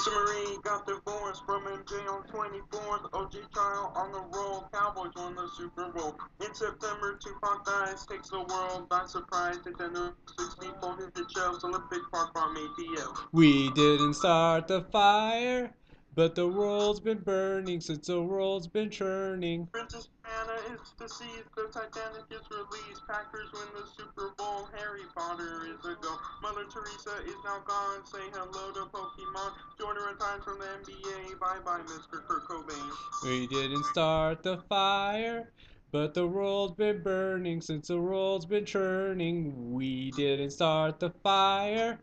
Lisa Marie got divorced from MJ on 24th. OJ trial on the roll. Cowboys won the Super Bowl. In September, Tupac dies, takes the world by surprise. Nintendo 64 hit the shelves. Olympic Park Farm ATL. We didn't start the fire, but the world's been burning since the world's been churning. Princess Anna is deceased. The Titanic is released. Packers win the Super Bowl. Harry Potter is a go. Mother Teresa is now gone. Say hello to Pokemon. Jordan retires from the NBA. Bye bye, Mr. Kurt Cobain. We didn't start the fire, but the world's been burning since the world's been churning. We didn't start the fire,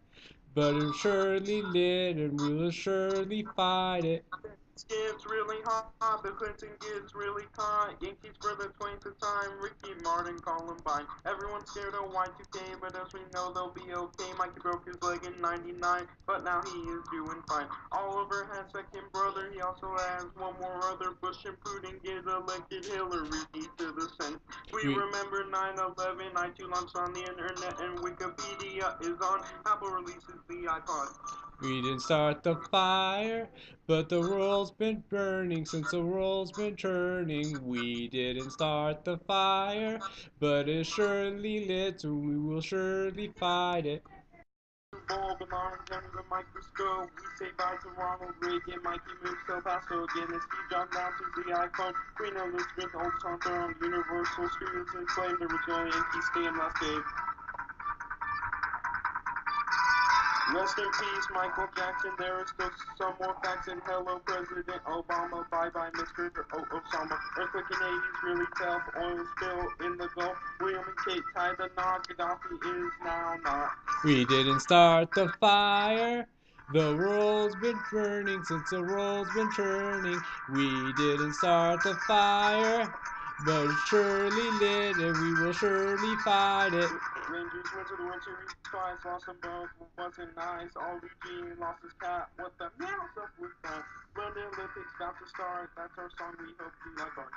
but it surely lit and we will surely fight it. Gets really hot, the Clinton gets really hot. Yankees for the 20th time, Ricky Martin, Columbine. Everyone's scared of Y2K, but as we know, they'll be okay. Mikey broke his leg in 99, but now he is doing fine. Oliver has second brother, he also has one more brother. Bush and Putin get elected, Hillary to the Senate. We We remember 9/11, I2 launched on the internet, and Wikipedia is on. Apple releases the iPod. We didn't start the fire, but the world's been burning since the world's been churning. We didn't start the fire, but it surely lit, so we will surely fight it. Ball belongs under the microscope. We say bye to Ronald Reagan. Mikey moves El Paso again. And Steve Jobs launches the iPhone. Queen Elizabeth holds on throne. Universal Studios claim the original Yankee Stadium last day. Rest in peace, Michael Jackson. There are still some more facts. And hello, President Obama. Bye bye, Mr. Osama. Earthquake in 80s really tough. Oil spill in the Gulf. William and Kate tie the knot. Gaddafi is now not. We didn't start the fire. The world's been burning since the world's been churning. We didn't start the fire, but it surely lit and we will surely fight it. Rangers went to the World Series twice, lost them both, wasn't nice. All Eugene lost his cat, what the meow up with that? London Olympics about to start, that's our song, we hope you like ours.